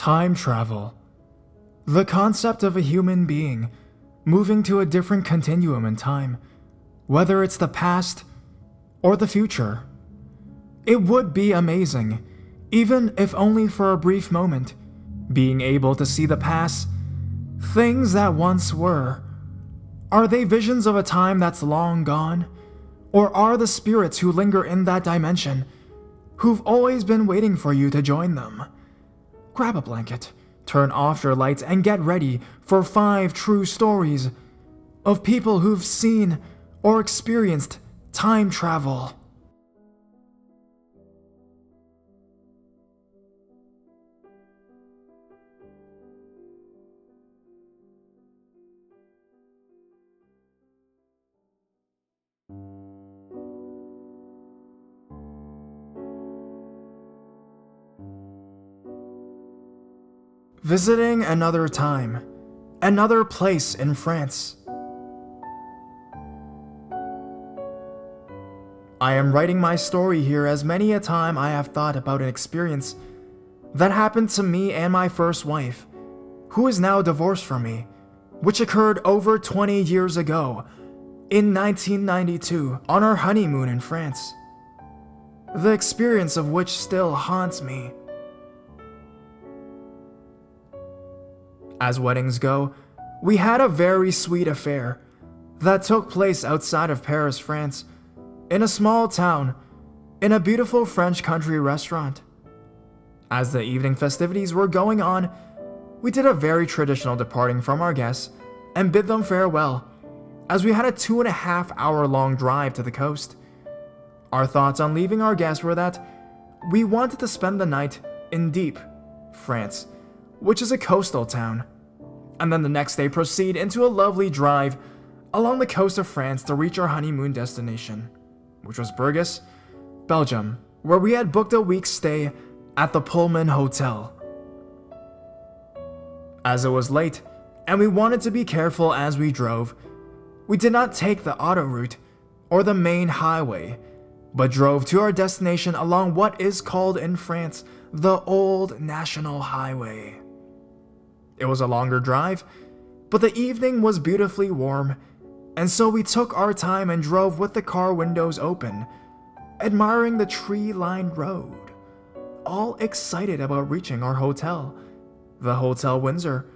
Time travel. The concept of a human being moving to a different continuum in time, whether it's the past or the future. It would be amazing, even if only for a brief moment, being able to see the past, things that once were. Are they visions of a time that's long gone? Or are the spirits who linger in that dimension, who've always been waiting for you to join them? Grab a blanket, turn off your lights, and get ready for 5 true stories of people who've seen or experienced time travel. Visiting another time, another place in France. I am writing my story here as many a time I have thought about an experience that happened to me and my first wife, who is now divorced from me, which occurred over 20 years ago, in 1992, on our honeymoon in France. The experience of which still haunts me. As weddings go, we had a very sweet affair that took place outside of Paris, France, in a small town, in a beautiful French country restaurant. As the evening festivities were going on, we did a very traditional departing from our guests and bid them farewell, as we had a 2.5-hour long drive to the coast. Our thoughts on leaving our guests were that we wanted to spend the night in Dieppe, France, which is a coastal town, and then the next day proceed into a lovely drive along the coast of France to reach our honeymoon destination, which was Bruges, Belgium, where we had booked a week's stay at the Pullman Hotel. As it was late, and we wanted to be careful as we drove, we did not take the auto route or the main highway, but drove to our destination along what is called in France the Old National Highway. It was a longer drive, but the evening was beautifully warm, and so we took our time and drove with the car windows open, admiring the tree-lined road, all excited about reaching our hotel, the Hotel Windsor,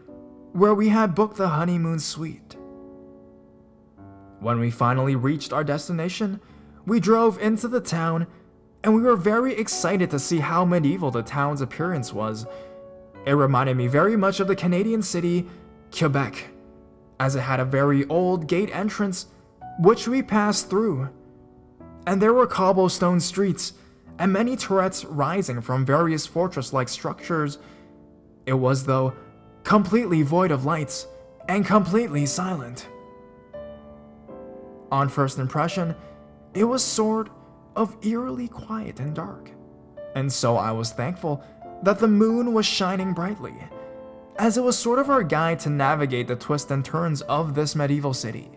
where we had booked the honeymoon suite. When we finally reached our destination, we drove into the town, and we were very excited to see how medieval the town's appearance was. It reminded me very much of the Canadian city, Quebec, as it had a very old gate entrance, which we passed through. And there were cobblestone streets, and many turrets rising from various fortress-like structures. It was, though, completely void of lights, and completely silent. On first impression, it was sort of eerily quiet and dark, and so I was thankful that the moon was shining brightly, as it was sort of our guide to navigate the twists and turns of this medieval city.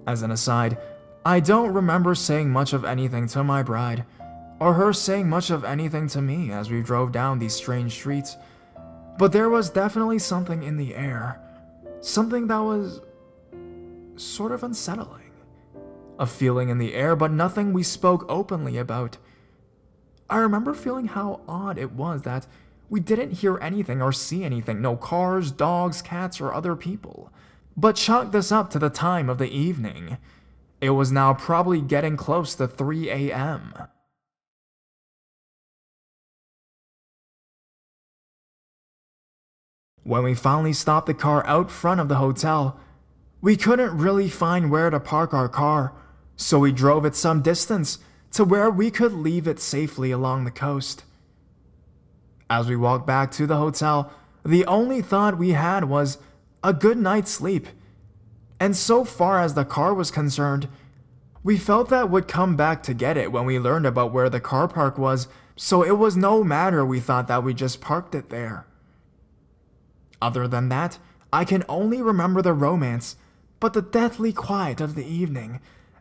As an aside, I don't remember saying much of anything to my bride, or her saying much of anything to me as we drove down these strange streets, but there was definitely something in the air, something that was sort of unsettling. A feeling in the air, but nothing we spoke openly about. I remember feeling how odd it was that we didn't hear anything or see anything, no cars, dogs, cats, or other people. But chalk this up to the time of the evening. It was now probably getting close to 3 a.m. When we finally stopped the car out front of the hotel, we couldn't really find where to park our car, so we drove it some distance to where we could leave it safely along the coast. As we walked back to the hotel, the only thought we had was a good night's sleep, and so far as the car was concerned, we felt that would come back to get it when we learned about where the car park was, so it was no matter. We thought that we just parked it there. Other than that, I can only remember the romance, but the deathly quiet of the evening,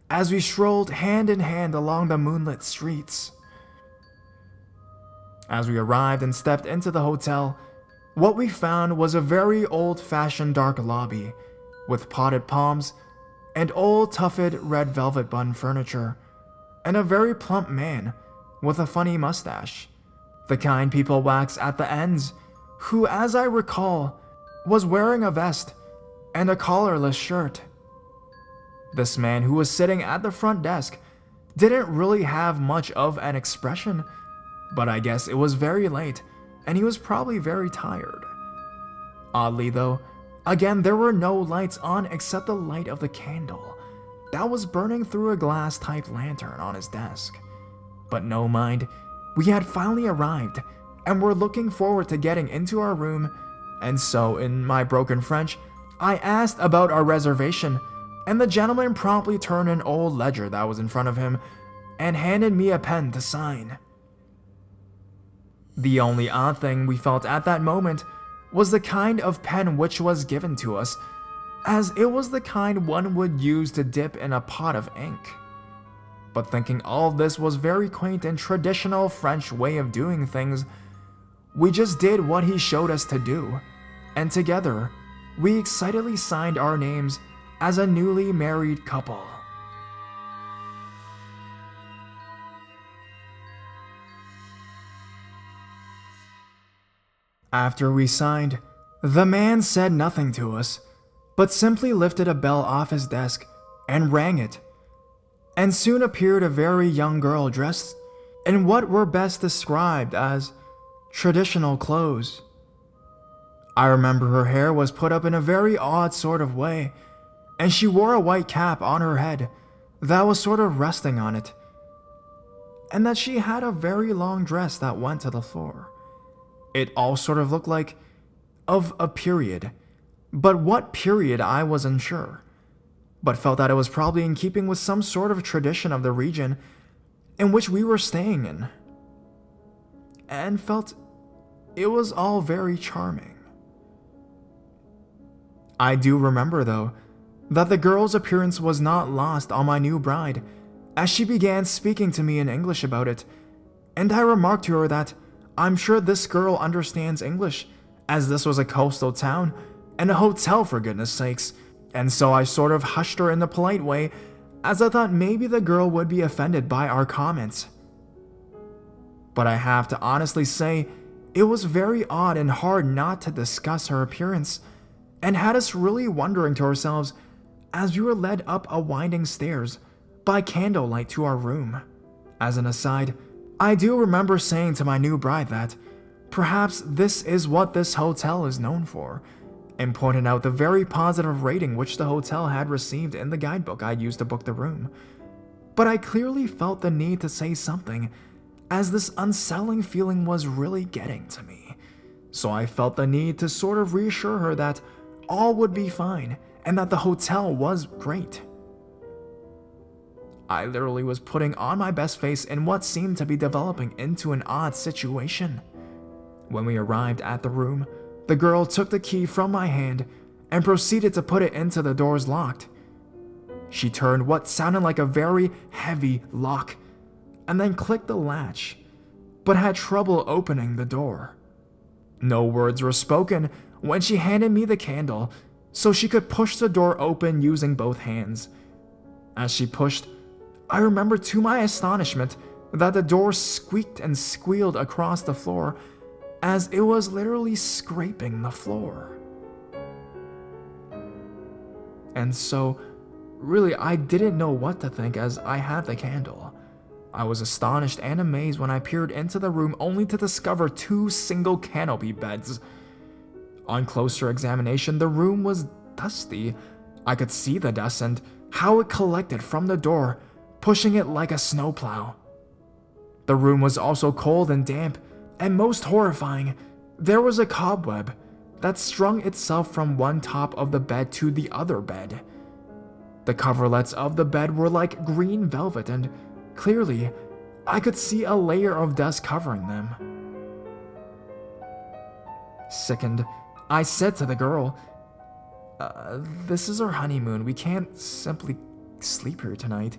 as we strolled hand in hand along the moonlit streets. As we arrived and stepped into the hotel, what we found was a very old-fashioned dark lobby with potted palms and old tufted red velvet button furniture, and a very plump man with a funny mustache, the kind people wax at the ends, who, as I recall, was wearing a vest and a collarless shirt. This man, who was sitting at the front desk, didn't really have much of an expression, but I guess it was very late and he was probably very tired. Oddly though, again there were no lights on except the light of the candle that was burning through a glass-type lantern on his desk. But no mind, we had finally arrived and were looking forward to getting into our room, and so in my broken French, I asked about our reservation, and the gentleman promptly turned an old ledger that was in front of him and handed me a pen to sign. The only odd thing we felt at that moment was the kind of pen which was given to us, as it was the kind one would use to dip in a pot of ink. But thinking all of this was very quaint and traditional French way of doing things, we just did what he showed us to do, and together, we excitedly signed our names as a newly married couple. After we signed, the man said nothing to us, but simply lifted a bell off his desk and rang it, and soon appeared a very young girl dressed in what were best described as traditional clothes. I remember her hair was put up in a very odd sort of way, and she wore a white cap on her head that was sort of resting on it, and that she had a very long dress that went to the floor. It all sort of looked like of a period, but what period I was unsure, but felt that it was probably in keeping with some sort of tradition of the region in which we were staying in, and felt it was all very charming. I do remember, though, that the girl's appearance was not lost on my new bride, as she began speaking to me in English about it, and I remarked to her that I'm sure this girl understands English, as this was a coastal town and a hotel for goodness sakes, and so I sort of hushed her in the polite way, as I thought maybe the girl would be offended by our comments. But I have to honestly say, it was very odd and hard not to discuss her appearance, and had us really wondering to ourselves as we were led up a winding stairs by candlelight to our room. As an aside, I do remember saying to my new bride that perhaps this is what this hotel is known for, and pointed out the very positive rating which the hotel had received in the guidebook I'd used to book the room. But I clearly felt the need to say something, as this unsettling feeling was really getting to me. So I felt the need to sort of reassure her that all would be fine and that the hotel was great. I literally was putting on my best face in what seemed to be developing into an odd situation. When we arrived at the room, the girl took the key from my hand and proceeded to put it into the doors locked. She turned what sounded like a very heavy lock and then clicked the latch, but had trouble opening the door. No words were spoken when she handed me the candle so she could push the door open using both hands. As she pushed, I remember to my astonishment that the door squeaked and squealed across the floor as it was literally scraping the floor. And so, really, I didn't know what to think as I had the candle. I was astonished and amazed when I peered into the room only to discover 2 single canopy beds. On closer examination, the room was dusty. I could see the dust and how it collected from the door, pushing it like a snowplow. The room was also cold and damp, and most horrifying, there was a cobweb that strung itself from one top of the bed to the other bed. The coverlets of the bed were like green velvet, and clearly, I could see a layer of dust covering them. Sickened, I said to the girl, this is our honeymoon. We can't simply sleep here tonight.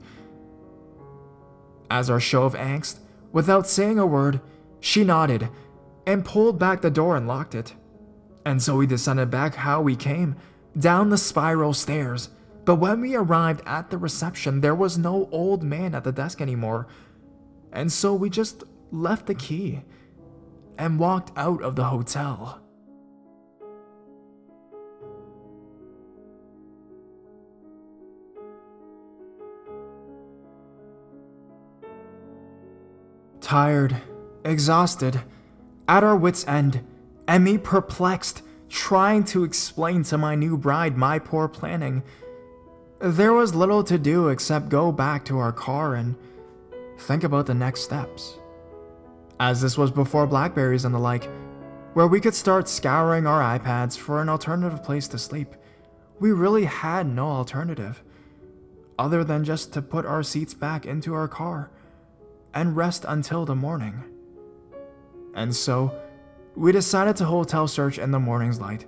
As our show of angst, without saying a word, She nodded and pulled back the door and locked it. And so we descended back how we came, down the spiral stairs. But when we arrived at the reception, there was no old man at the desk anymore. And so we just left the key and walked out of the hotel. Tired, exhausted, at our wits' end, and me perplexed, trying to explain to my new bride my poor planning. There was little to do except go back to our car and think about the next steps. As this was before Blackberries and the like, where we could start scouring our iPads for an alternative place to sleep, we really had no alternative, other than just to put our seats back into our car and rest until the morning. And so, we decided to hotel search in the morning's light,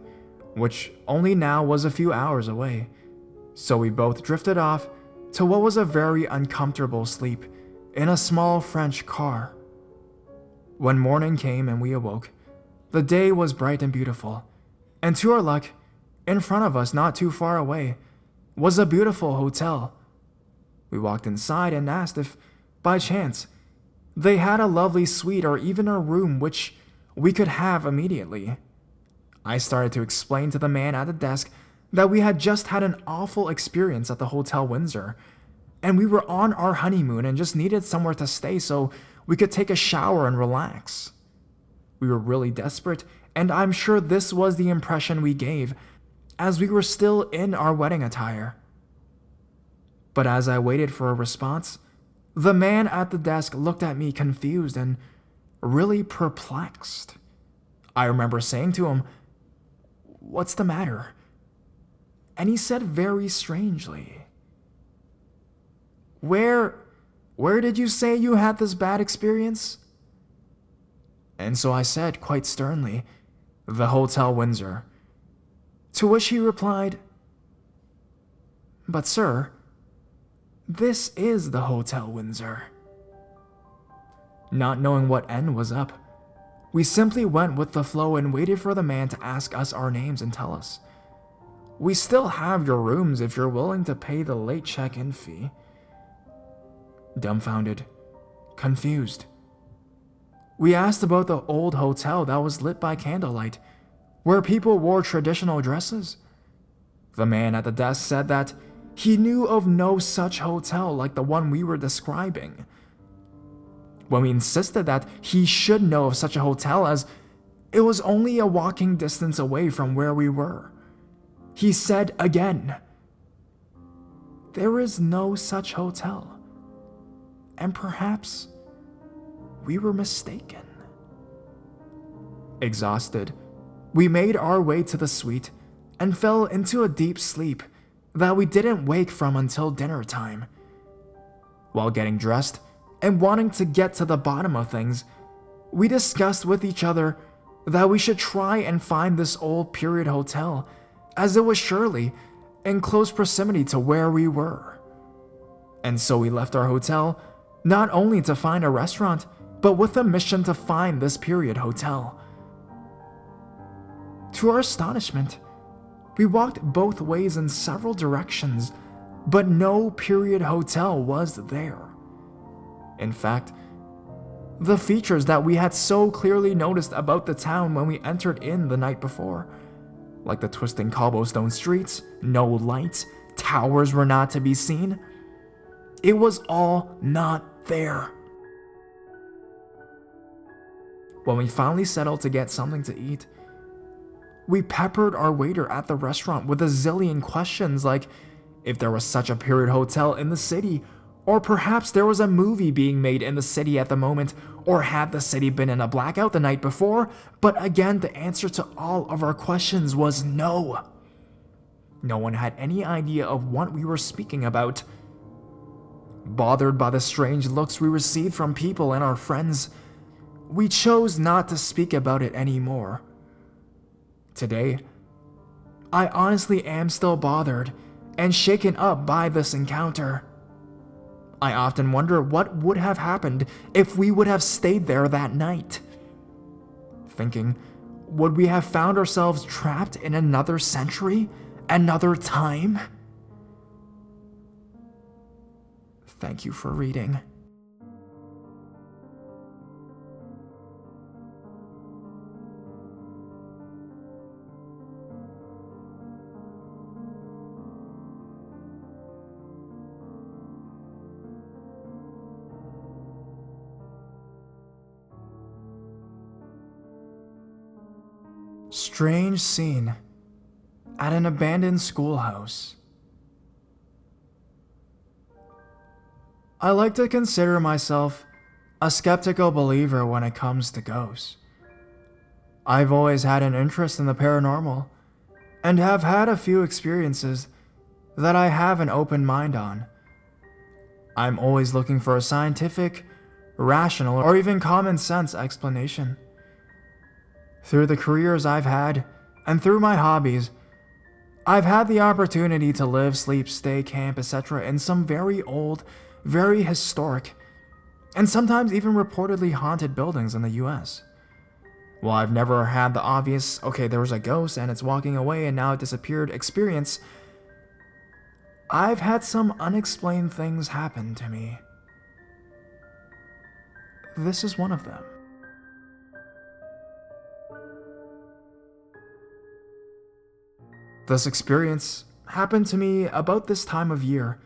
which only now was a few hours away. So we both drifted off to what was a very uncomfortable sleep in a small French car. When morning came and we awoke, the day was bright and beautiful, and to our luck, in front of us, not too far away, was a beautiful hotel. We walked inside and asked if, by chance, they had a lovely suite or even a room which we could have immediately. I started to explain to the man at the desk that we had just had an awful experience at the Hotel Windsor, and we were on our honeymoon and just needed somewhere to stay so we could take a shower and relax. We were really desperate, and I'm sure this was the impression we gave, as we were still in our wedding attire. But as I waited for a response, the man at the desk looked at me confused and really perplexed. I remember saying to him, "What's the matter?" And he said very strangely, Where did you say you had this bad experience?" And so I said quite sternly, "The Hotel Windsor." To which he replied, "But sir, this is the Hotel Windsor." Not knowing what end was up, we simply went with the flow and waited for the man to ask us our names and tell us, "We still have your rooms if you're willing to pay the late check-in fee." Dumbfounded, confused, we asked about the old hotel that was lit by candlelight, where people wore traditional dresses. The man at the desk said that he knew of no such hotel like the one we were describing. When we insisted that he should know of such a hotel as it was only a walking distance away from where we were, he said again, "There is no such hotel, and perhaps we were mistaken." Exhausted, we made our way to the suite and fell into a deep sleep that we didn't wake from until dinner time. While getting dressed and wanting to get to the bottom of things, we discussed with each other that we should try and find this old period hotel, as it was surely in close proximity to where we were. And so we left our hotel, not only to find a restaurant, but with a mission to find this period hotel. To our astonishment, we walked both ways in several directions, but no period hotel was there. In fact, the features that we had so clearly noticed about the town when we entered in the night before, like the twisting cobblestone streets, no lights, towers were not to be seen, it was all not there. When we finally settled to get something to eat, we peppered our waiter at the restaurant with a zillion questions like if there was such a period hotel in the city, or perhaps there was a movie being made in the city at the moment, or had the city been in a blackout the night before. But again, the answer to all of our questions was no. No one had any idea of what we were speaking about. Bothered by the strange looks we received from people and our friends, we chose not to speak about it anymore. Today, I honestly am still bothered and shaken up by this encounter. I often wonder what would have happened if we would have stayed there that night. Thinking, would we have found ourselves trapped in another century, another time? Thank you for reading. Strange scene at an abandoned schoolhouse. I like to consider myself a skeptical believer when it comes to ghosts. I've always had an interest in the paranormal and have had a few experiences that I have an open mind on. I'm always looking for a scientific, rational, or even common sense explanation. Through the careers I've had, and through my hobbies, I've had the opportunity to live, sleep, stay, camp, etc. in some very old, very historic, and sometimes even reportedly haunted buildings in the US. While I've never had the obvious, okay, there was a ghost and it's walking away and now it disappeared experience, I've had some unexplained things happen to me. This is one of them. This experience happened to me about this time of year,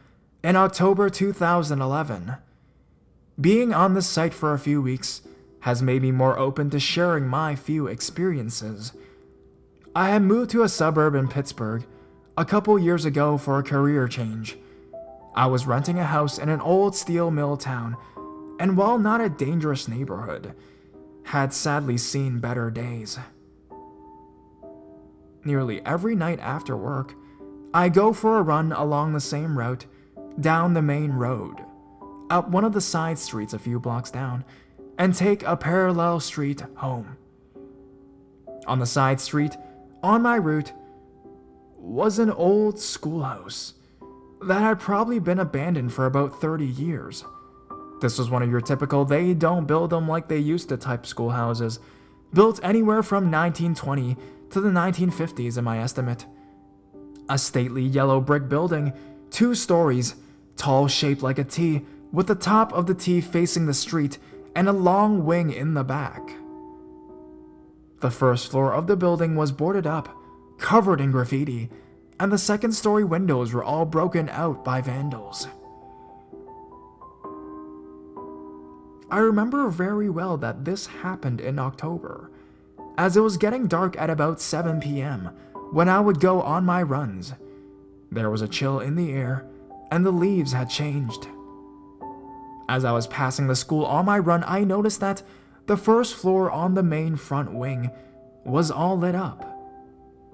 in October 2011. Being on this site for a few weeks has made me more open to sharing my few experiences. I had moved to a suburb in Pittsburgh a couple years ago for a career change. I was renting a house in an old steel mill town, and while not a dangerous neighborhood, had sadly seen better days. Nearly every night after work, I go for a run along the same route, down the main road, up one of the side streets a few blocks down, and take a parallel street home. On the side street, on my route, was an old schoolhouse that had probably been abandoned for about 30 years. This was one of your typical they don't build them like they used to type schoolhouses, built anywhere from 1920 to the 1950s in my estimate. A stately yellow brick building, 2 stories, tall shaped like a T, with the top of the T facing the street and a long wing in the back. The first floor of the building was boarded up, covered in graffiti, and the second-story windows were all broken out by vandals. I remember very well that this happened in October, as it was getting dark at about 7 p.m. when I would go on my runs. There was a chill in the air, and the leaves had changed. As I was passing the school on my run, I noticed that the first floor on the main front wing was all lit up.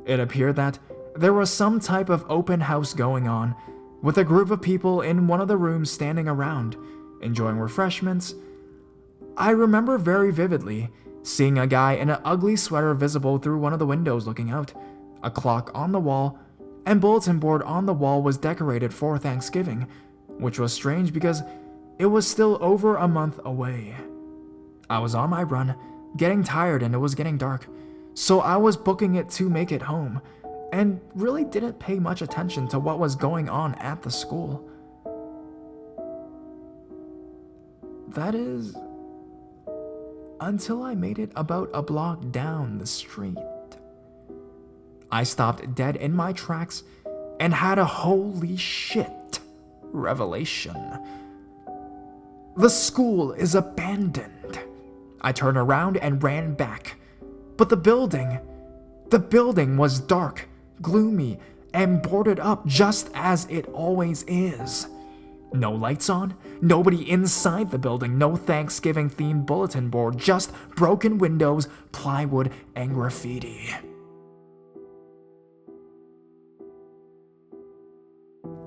It appeared that there was some type of open house going on, with a group of people in one of the rooms standing around, enjoying refreshments. I remember very vividly seeing a guy in an ugly sweater visible through one of the windows looking out, a clock on the wall, and bulletin board on the wall was decorated for Thanksgiving, which was strange because it was still over a month away. I was on my run, getting tired and it was getting dark, so I was booking it to make it home, and really didn't pay much attention to what was going on at the school. That is, until I made it about a block down the street. I stopped dead in my tracks and had a holy shit revelation. The school is abandoned. I turned around and ran back, but the building was dark, gloomy, and boarded up just as it always is. No lights on, nobody inside the building, no Thanksgiving-themed bulletin board, just broken windows, plywood, and graffiti.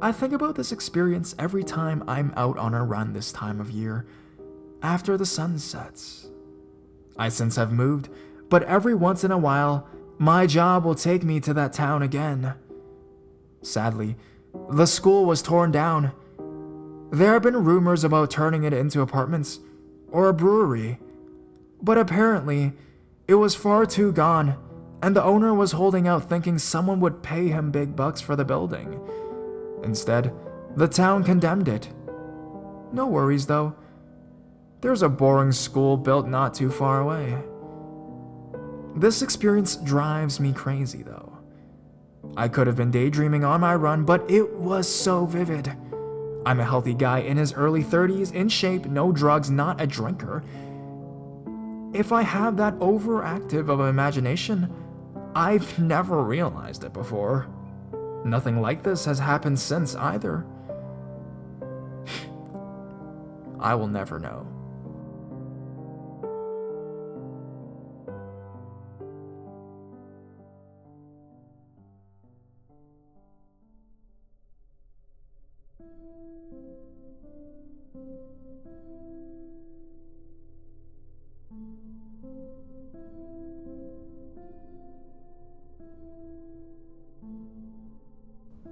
I think about this experience every time I'm out on a run this time of year, after the sun sets. I since have moved, but every once in a while, my job will take me to that town again. Sadly, the school was torn down, There have been rumors about turning it into apartments or a brewery, but apparently it was far too gone, and the owner was holding out thinking someone would pay him big bucks for the building. Instead, the town condemned it. No worries though. There's a boring school built not too far away. This experience drives me crazy though. I could have been daydreaming on my run, but it was so vivid. I'm a healthy guy in his early 30s, in shape, no drugs, not a drinker. If I have that overactive of an imagination, I've never realized it before. Nothing like this has happened since either. I will never know.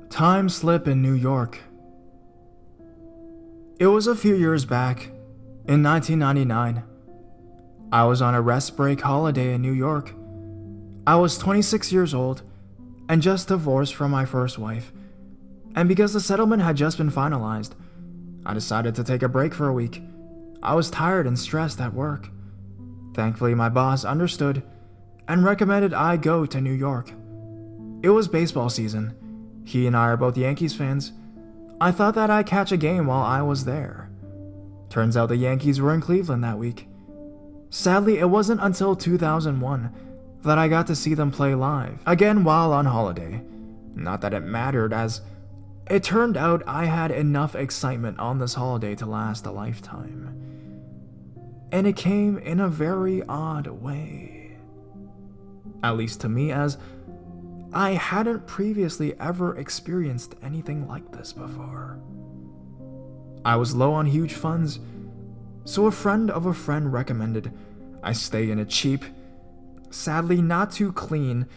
Time slip in New York. It was a few years back, in 1999. I was on a rest break holiday in New York. I was 26 years old and just divorced from my first wife. And because the settlement had just been finalized, I decided to take a break for a week. I was tired and stressed at work. Thankfully, my boss understood and recommended I go to New York. It was baseball season. He and I are both Yankees fans. I thought that I'd catch a game while I was there. Turns out the Yankees were in Cleveland that week. Sadly, it wasn't until 2001 that I got to see them play live, again while on holiday. Not that it mattered, as it turned out I had enough excitement on this holiday to last a lifetime. And it came in a very odd way. At least to me, as I hadn't previously ever experienced anything like this before. I was low on huge funds, so a friend of a friend recommended I stay in a cheap, sadly not too clean,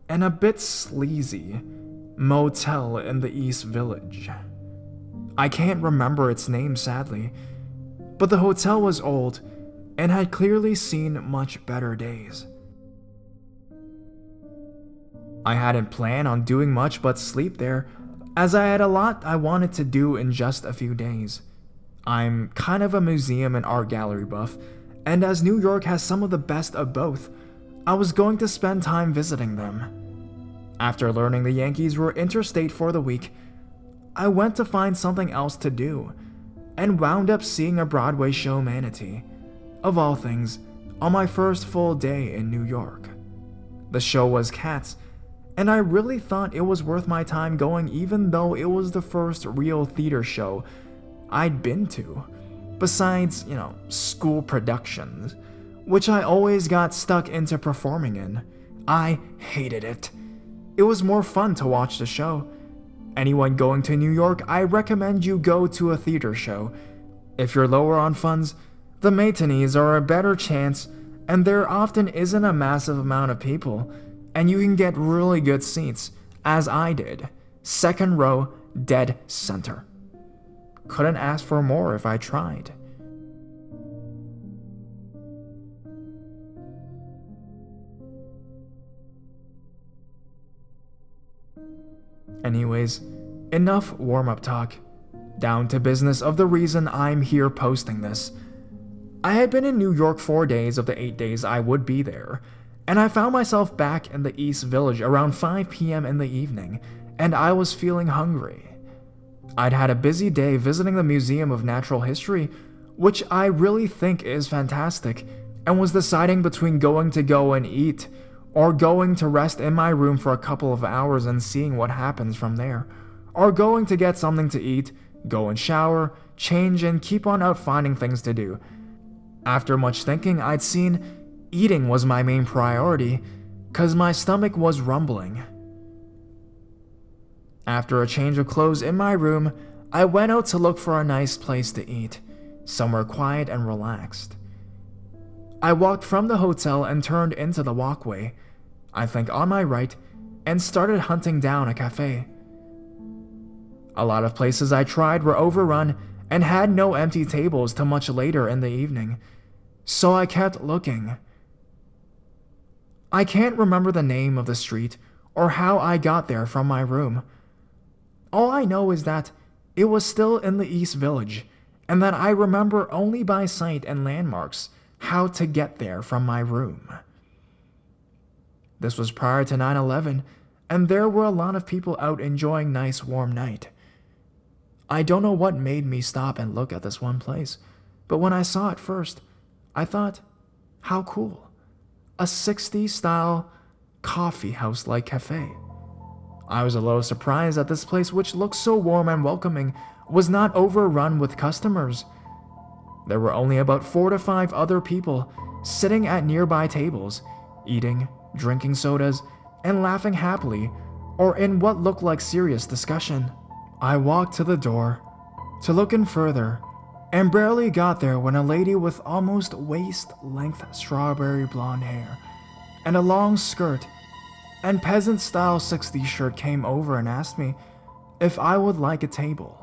and a bit sleazy motel in the East Village. I can't remember its name, sadly, but the hotel was old and had clearly seen much better days. I hadn't planned on doing much but sleep there, as I had a lot I wanted to do in just a few days. I'm kind of a museum and art gallery buff, and as New York has some of the best of both, I was going to spend time visiting them. After learning the Yankees were interstate for the week, I went to find something else to do, and wound up seeing a Broadway show Manatee, of all things, on my first full day in New York. The show was Cats, and I really thought it was worth my time going, even though it was the first real theater show I'd been to, besides, school productions, which I always got stuck into performing in. I hated it. It was more fun to watch the show. Anyone going to New York, I recommend you go to a theater show. If you're lower on funds, the matinees are a better chance, and there often isn't a massive amount of people, and you can get really good seats, as I did. Second row, dead center. Couldn't ask for more if I tried. Anyways, enough warm-up talk. Down to business of the reason I'm here posting this. I had been in New York 4 days of the 8 days I would be there, and I found myself back in the East Village around 5 p.m. in the evening, and I was feeling hungry. I'd had a busy day visiting the Museum of Natural History, which I really think is fantastic, and was deciding between going to go and eat, or going to rest in my room for a couple of hours and seeing what happens from there, or going to get something to eat, go and shower, change, and keep on out finding things to do. After much thinking, I'd seen eating was my main priority, cause my stomach was rumbling. After a change of clothes in my room, I went out to look for a nice place to eat, somewhere quiet and relaxed. I walked from the hotel and turned into the walkway, I think on my right, and started hunting down a cafe. A lot of places I tried were overrun, and had no empty tables till much later in the evening, so I kept looking. I can't remember the name of the street or how I got there from my room. All I know is that it was still in the East Village, and that I remember only by sight and landmarks how to get there from my room. This was prior to 9/11, and there were a lot of people out enjoying nice warm night. I don't know what made me stop and look at this one place, but when I saw it first, I thought, how cool. A 60s style coffee house-like cafe. I was a little surprised that this place, which looked so warm and welcoming, was not overrun with customers. There were only about 4 to 5 other people sitting at nearby tables, eating, drinking sodas, and laughing happily, or in what looked like serious discussion. I walked to the door to look in further, and barely got there when a lady with almost waist-length strawberry blonde hair and a long skirt and peasant-style 60s shirt came over and asked me if I would like a table.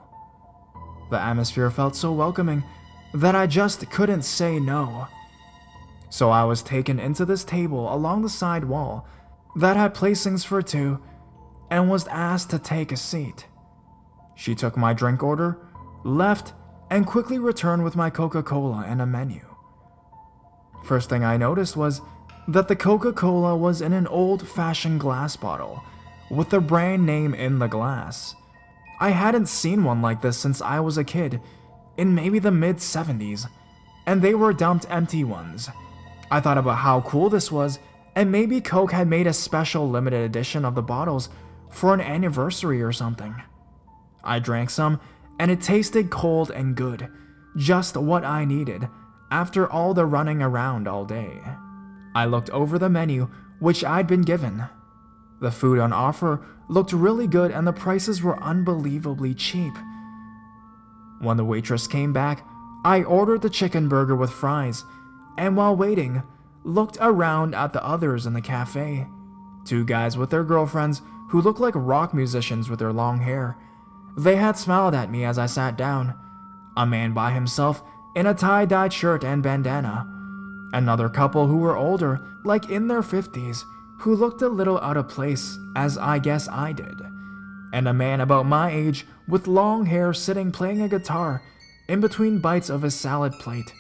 The atmosphere felt so welcoming that I just couldn't say no. So I was taken into this table along the side wall that had placings for 2 and was asked to take a seat. She took my drink order, left, and quickly returned with my Coca-Cola and a menu. First thing I noticed was that the Coca-Cola was in an old-fashioned glass bottle with the brand name in the glass. I hadn't seen one like this since I was a kid, in maybe the mid-70s, and they were dumped empty ones. I thought about how cool this was, and maybe Coke had made a special limited edition of the bottles for an anniversary or something. I drank some, and it tasted cold and good, just what I needed after all the running around all day. I looked over the menu, which I'd been given. The food on offer looked really good and the prices were unbelievably cheap. When the waitress came back, I ordered the chicken burger with fries, and while waiting, looked around at the others in the cafe. 2 guys with their girlfriends who looked like rock musicians with their long hair. They had smiled at me as I sat down. A man by himself in a tie-dyed shirt and bandana. Another couple who were older, like in their 50s, who looked a little out of place, as I guess I did. And a man about my age with long hair sitting playing a guitar in between bites of his salad plate.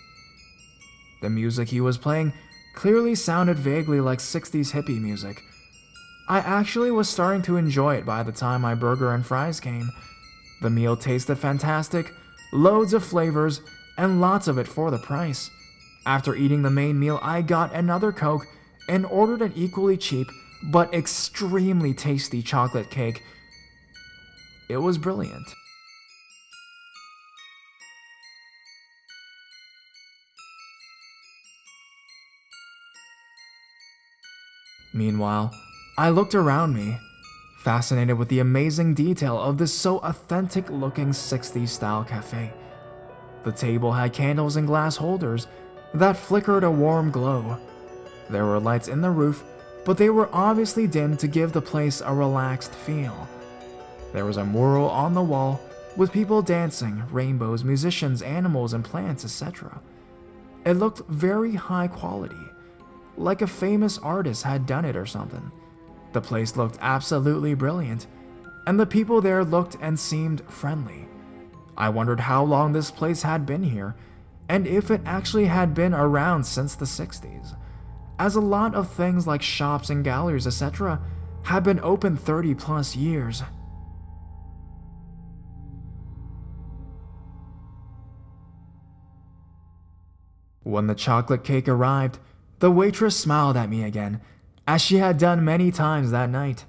The music he was playing clearly sounded vaguely like 60s hippie music. I actually was starting to enjoy it by the time my burger and fries came. The meal tasted fantastic, loads of flavors, and lots of it for the price. After eating the main meal, I got another Coke and ordered an equally cheap but extremely tasty chocolate cake. It was brilliant. Meanwhile, I looked around me, fascinated with the amazing detail of this so authentic-looking 60s-style cafe. The table had candles and glass holders that flickered a warm glow. There were lights in the roof, but they were obviously dimmed to give the place a relaxed feel. There was a mural on the wall with people dancing, rainbows, musicians, animals, and plants, etc. It looked very high quality, like a famous artist had done it or something. The place looked absolutely brilliant, and the people there looked and seemed friendly. I wondered how long this place had been here, and if it actually had been around since the 60s, as a lot of things like shops and galleries, etc., had been open 30 plus years. When the chocolate cake arrived, the waitress smiled at me again, as she had done many times that night,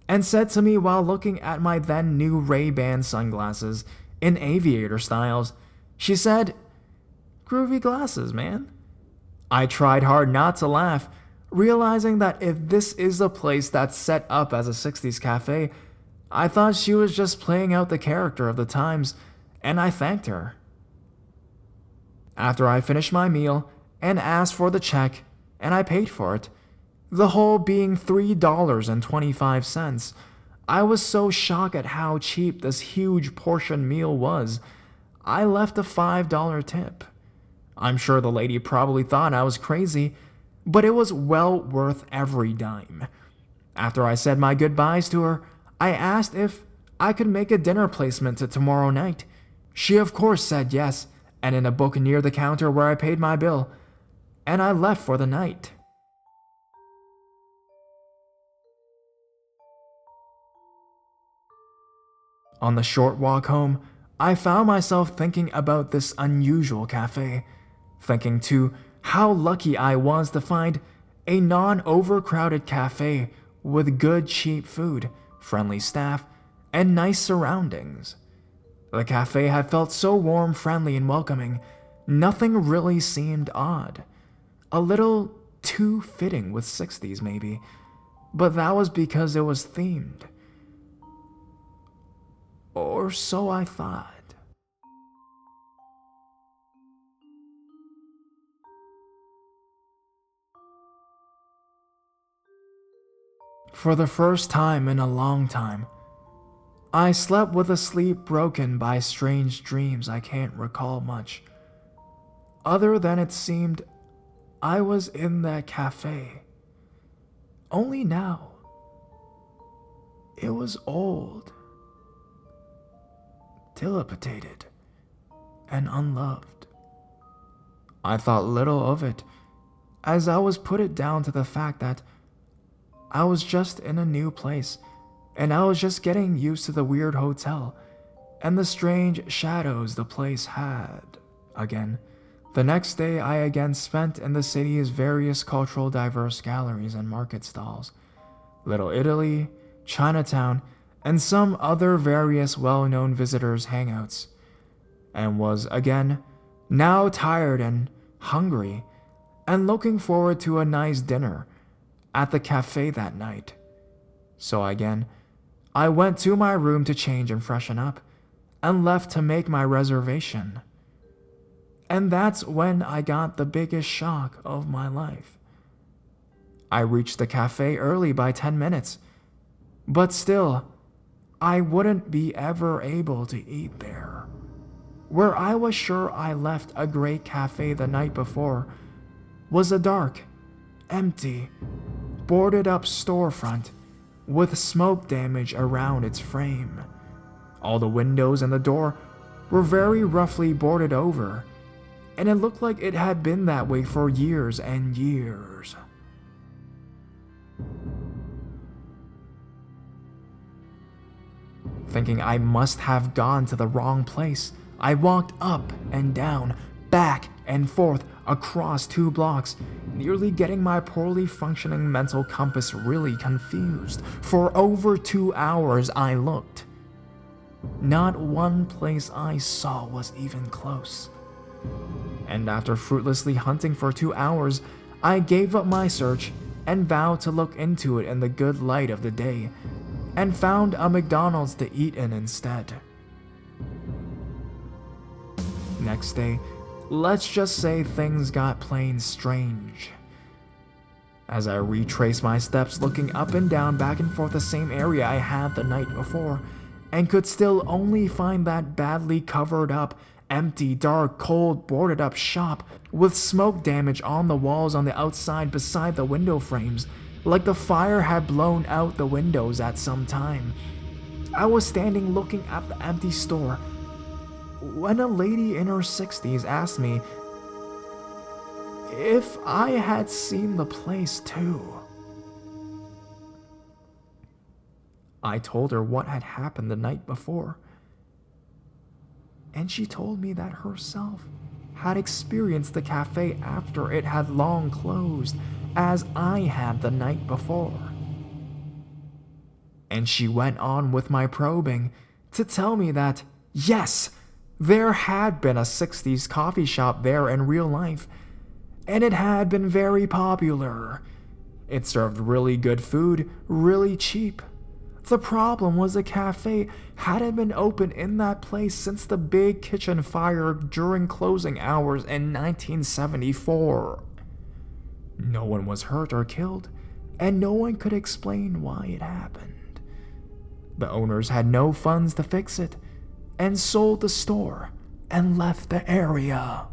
and said to me while looking at my then new Ray-Ban sunglasses in aviator styles, she said, "Groovy glasses, man." I tried hard not to laugh, realizing that if this is a place that's set up as a 60s cafe, I thought she was just playing out the character of the times, and I thanked her. After I finished my meal and asked for the check, and I paid for it, the whole being $3.25, I was so shocked at how cheap this huge portion meal was. I left a $5 tip. I'm sure the lady probably thought I was crazy, but it was well worth every dime. After I said my goodbyes to her, I asked if I could make a dinner placement to tomorrow night. She of course said yes, and in a book near the counter where I paid my bill, and I left for the night. On the short walk home, I found myself thinking about this unusual cafe, thinking too how lucky I was to find a non-overcrowded cafe with good cheap food, friendly staff, and nice surroundings. The cafe had felt so warm, friendly, and welcoming, nothing really seemed odd. A little too fitting with 60s maybe, but that was because it was themed. Or so I thought. For the first time in a long time, I slept with a sleep broken by strange dreams I can't recall much. Other than it seemed I was in that cafe. Only now, it was old, dilapidated, and unloved. I thought little of it, as I was put it down to the fact that I was just in a new place, and I was just getting used to the weird hotel and the strange shadows the place had. Again, the next day I again spent in the city's various cultural diverse galleries and market stalls, Little Italy, Chinatown, and some other various well-known visitors' hangouts, and was again now tired and hungry and looking forward to a nice dinner at the cafe that night. So again, I went to my room to change and freshen up, and left to make my reservation. And that's when I got the biggest shock of my life. I reached the cafe early by 10 minutes, but still, I wouldn't be ever able to eat there. Where I was sure I left a great cafe the night before was a dark, empty, boarded up storefront with smoke damage around its frame. All the windows and the door were very roughly boarded over, and it looked like it had been that way for years and years. Thinking I must have gone to the wrong place, I walked up and down, back and forth across 2 blocks, nearly getting my poorly functioning mental compass really confused. For over 2 hours I looked. Not one place I saw was even close. And after fruitlessly hunting for 2 hours, I gave up my search and vowed to look into it in the good light of the day, and found a McDonald's to eat in instead. Next day, let's just say things got plain strange. As I retraced my steps looking up and down back and forth the same area I had the night before, and could still only find that badly covered up, empty, dark, cold, boarded up shop with smoke damage on the walls on the outside beside the window frames, like the fire had blown out the windows at some time. I was standing looking at the empty store when a lady in her 60s asked me if I had seen the place too. I told her what had happened the night before, and she told me that herself had experienced the cafe after it had long closed, as I had the night before. And she went on with my probing to tell me that, yes, there had been a 60s coffee shop there in real life, and it had been very popular. It served really good food, really cheap. The problem was the cafe hadn't been open in that place since the big kitchen fire during closing hours in 1974. No one was hurt or killed, and no one could explain why it happened. The owners had no funds to fix it, and sold the store and left the area.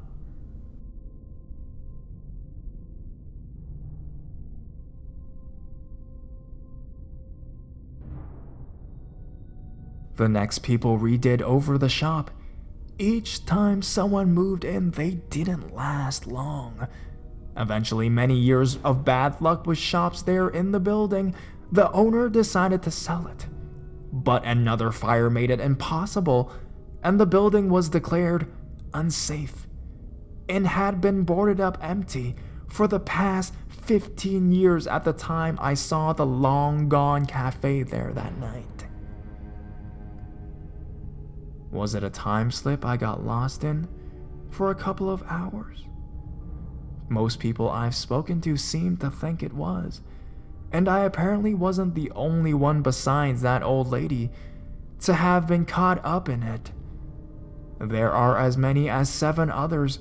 The next people redid over the shop. Each time someone moved in, they didn't last long. Eventually, many years of bad luck with shops there in the building, the owner decided to sell it. But another fire made it impossible, and the building was declared unsafe and had been boarded up empty for the past 15 years at the time I saw the long-gone cafe there that night. Was it a time slip I got lost in for a couple of hours? Most people I've spoken to seem to think it was, and I apparently wasn't the only one besides that old lady to have been caught up in it. There are as many as 7 others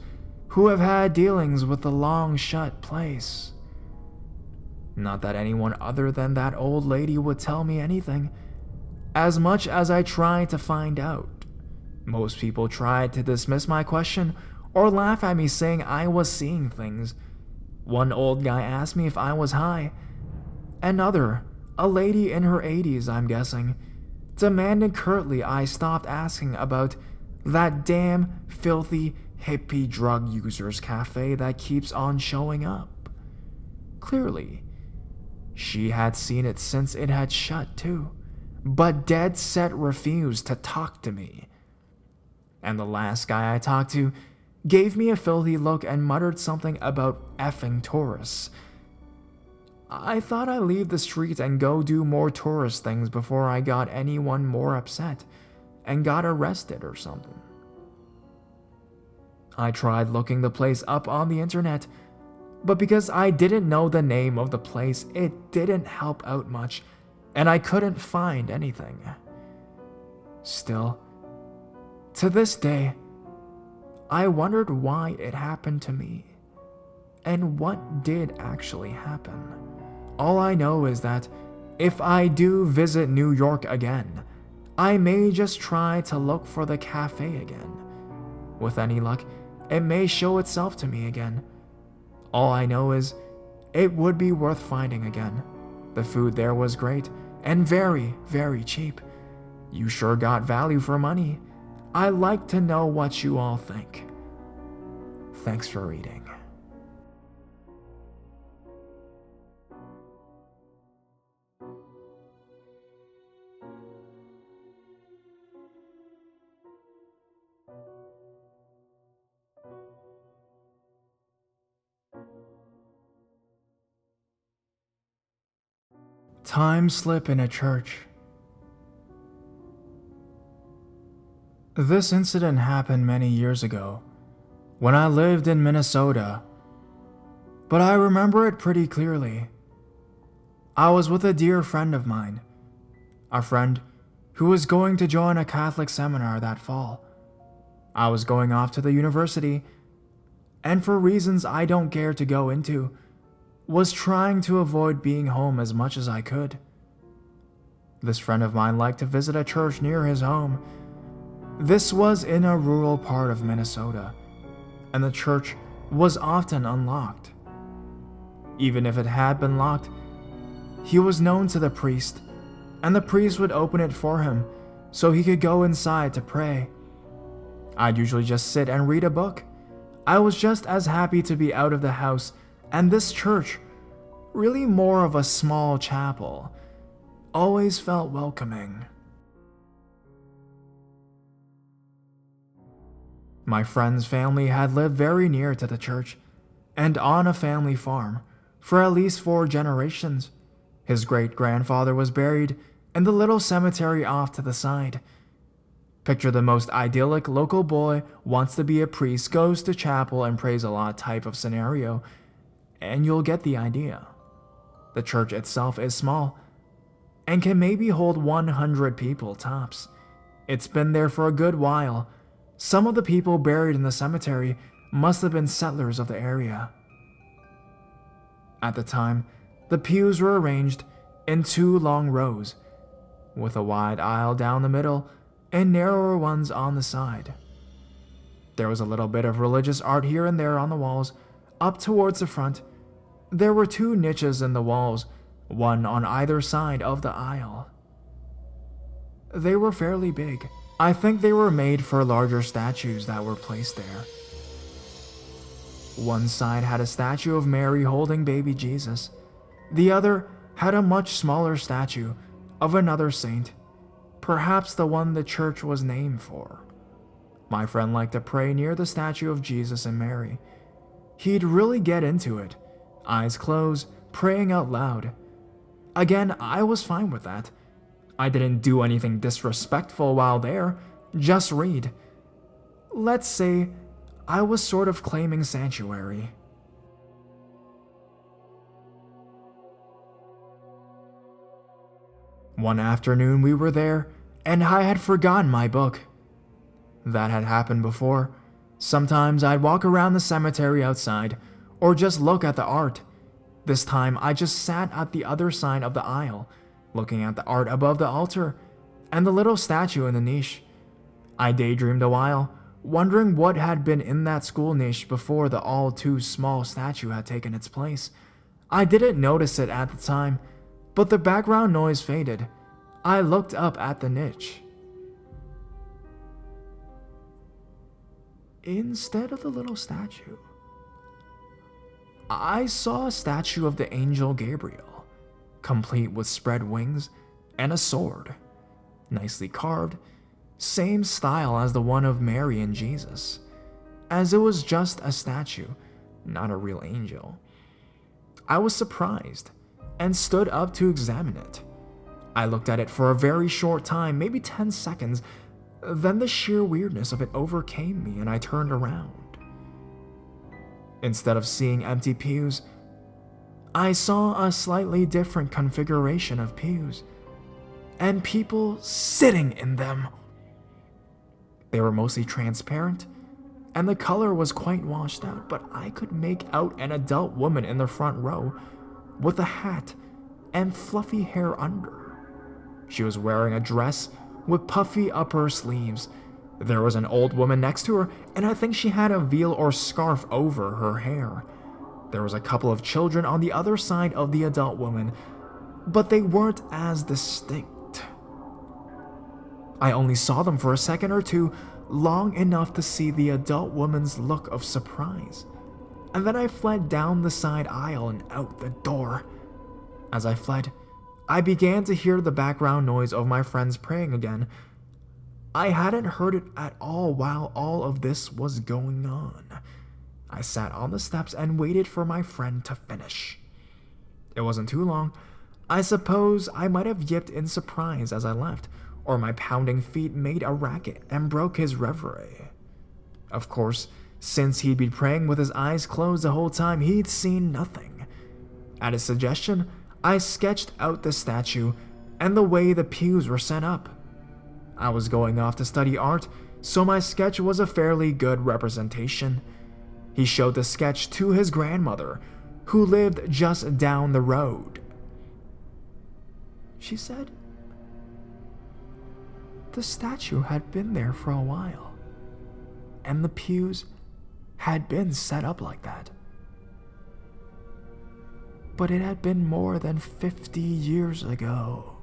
who have had dealings with the long-shut place. Not that anyone other than that old lady would tell me anything, as much as I tried to find out. Most people tried to dismiss my question or laugh at me saying I was seeing things. One old guy asked me if I was high. Another, a lady in her 80s I'm guessing, demanded curtly I stopped asking about that damn filthy hippie drug users cafe that keeps on showing up. Clearly, she had seen it since it had shut too, but dead set refused to talk to me. And the last guy I talked to gave me a filthy look and muttered something about effing tourists. I thought I'd leave the street and go do more tourist things before I got anyone more upset and got arrested or something. I tried looking the place up on the internet, but because I didn't know the name of the place, it didn't help out much, and I couldn't find anything. Still, to this day, I wondered why it happened to me, and what did actually happen. All I know is that if I do visit New York again, I may just try to look for the cafe again. With any luck, it may show itself to me again. All I know is it would be worth finding again. The food there was great and very, very cheap. You sure got value for money. I'd like to know what you all think. Thanks for reading. Time slip in a church. This incident happened many years ago, when I lived in Minnesota, but I remember it pretty clearly. I was with a dear friend of mine, a friend who was going to join a Catholic seminar that fall. I was going off to the university, and for reasons I don't care to go into, was trying to avoid being home as much as I could. This friend of mine liked to visit a church near his home. This was in a rural part of Minnesota, and the church was often unlocked. Even if it had been locked, he was known to the priest, and the priest would open it for him so he could go inside to pray. I'd usually just sit and read a book. I was just as happy to be out of the house, and this church, really more of a small chapel, always felt welcoming. My friend's family had lived very near to the church and on a family farm for at least 4 generations. His great-grandfather was buried in the little cemetery off to the side. Picture the most idyllic local boy wants to be a priest, goes to chapel and prays a lot type of scenario, and you'll get the idea. The church itself is small and can maybe hold 100 people tops. It's been there for a good while. Some of the people buried in the cemetery must have been settlers of the area. At the time, the pews were arranged in 2 long rows, with a wide aisle down the middle and narrower ones on the side. There was a little bit of religious art here and there on the walls. Up towards the front, there were 2 niches in the walls, one on either side of the aisle. They were fairly big. I think they were made for larger statues that were placed there. One side had a statue of Mary holding baby Jesus. The other had a much smaller statue of another saint, perhaps the one the church was named for. My friend liked to pray near the statue of Jesus and Mary. He'd really get into it, eyes closed, praying out loud. Again, I was fine with that. I didn't do anything disrespectful while there, just read. Let's say I was sort of claiming sanctuary. One afternoon we were there, and I had forgotten my book. That had happened before. Sometimes I'd walk around the cemetery outside, or just look at the art. This time I just sat at the other side of the aisle, looking at the art above the altar, and the little statue in the niche. I daydreamed a while, wondering what had been in that school niche before the all too small statue had taken its place. I didn't notice it at the time, but the background noise faded. I looked up at the niche. Instead of the little statue, I saw a statue of the angel Gabriel, complete with spread wings and a sword, nicely carved, same style as the one of Mary and Jesus, as it was just a statue, not a real angel. I was surprised and stood up to examine it. I looked at it for a very short time, maybe 10 seconds, then the sheer weirdness of it overcame me and I turned around. Instead of seeing empty pews, I saw a slightly different configuration of pews, and people sitting in them. They were mostly transparent, and the color was quite washed out, but I could make out an adult woman in the front row with a hat and fluffy hair under. She was wearing a dress with puffy upper sleeves. There was an old woman next to her, and I think she had a veil or scarf over her hair. There was a couple of children on the other side of the adult woman, but they weren't as distinct. I only saw them for a second or two, long enough to see the adult woman's look of surprise, and then I fled down the side aisle and out the door. As I fled, I began to hear the background noise of my friends praying again. I hadn't heard it at all while all of this was going on. I sat on the steps and waited for my friend to finish. It wasn't too long. I suppose I might have yipped in surprise as I left, or my pounding feet made a racket and broke his reverie. Of course, since he'd been praying with his eyes closed the whole time, he'd seen nothing. At his suggestion, I sketched out the statue and the way the pews were set up. I was going off to study art, so my sketch was a fairly good representation. He showed the sketch to his grandmother, who lived just down the road. She said the statue had been there for a while, and the pews had been set up like that. But it had been more than 50 years ago.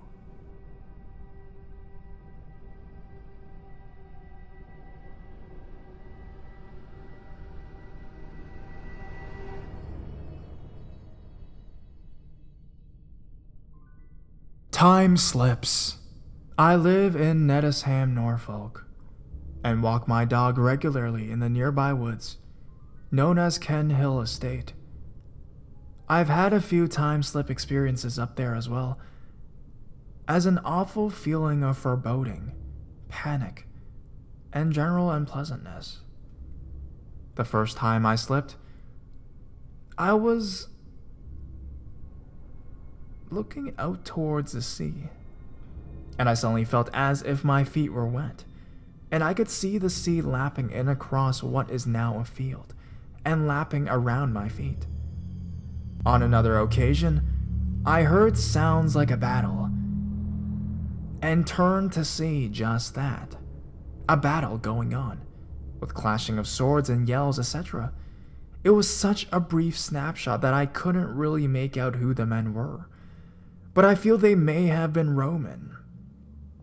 Time slips. I live in Nettisham, Norfolk, and walk my dog regularly in the nearby woods, known as Ken Hill Estate. I've had a few time slip experiences up there as well, as an awful feeling of foreboding, panic, and general unpleasantness. The first time I slipped, I was looking out towards the sea, and I suddenly felt as if my feet were wet, and I could see the sea lapping in across what is now a field, and lapping around my feet. On another occasion, I heard sounds like a battle, and turned to see just that, a battle going on, with clashing of swords and yells, etc. It was such a brief snapshot that I couldn't really make out who the men were, but I feel they may have been Roman,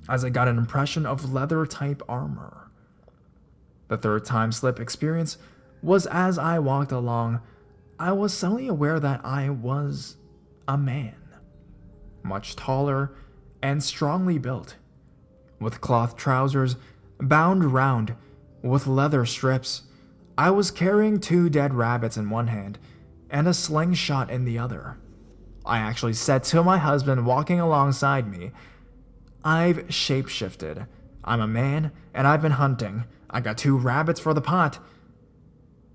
as I got an impression of leather-type armor. The third time slip experience was as I walked along. I was suddenly aware that I was a man, much taller and strongly built, with cloth trousers bound round with leather strips. I was carrying 2 dead rabbits in one hand and a slingshot in the other. I actually said to my husband walking alongside me, "I've shapeshifted. I'm a man and I've been hunting. I got 2 rabbits for the pot."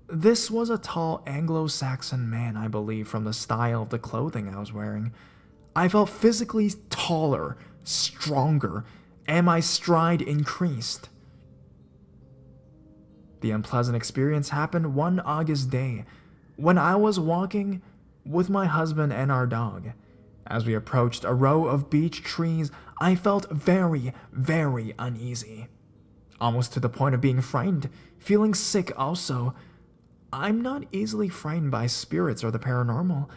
This was a tall Anglo-Saxon man, I believe, from the style of the clothing I was wearing. I felt physically taller, stronger, and my stride increased. The unpleasant experience happened one August day when I was walking with my husband and our dog. As we approached a row of beech trees, I felt very, very uneasy, almost to the point of being frightened, feeling sick also. I'm not easily frightened by spirits or the paranormal.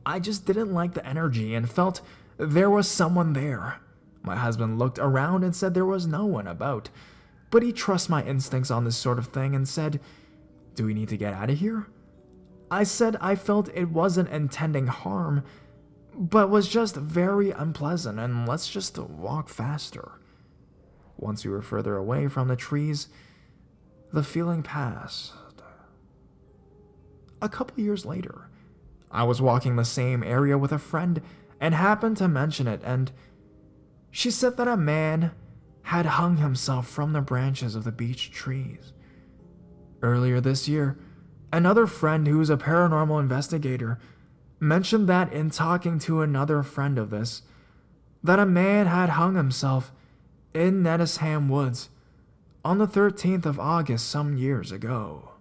I just didn't like the energy and felt there was someone there. My husband looked around and said there was no one about, but he trusts my instincts on this sort of thing and said, "Do we need to get out of here?" I said I felt it wasn't intending harm, but was just very unpleasant, and let's just walk faster. Once we were further away from the trees, the feeling passed. A couple years later, I was walking the same area with a friend and happened to mention it, and she said that a man had hung himself from the branches of the beech trees. Earlier this year, another friend who's a paranormal investigator mentioned that in talking to another friend of this, that a man had hung himself in Nettisham Woods on the 13th of August some years ago.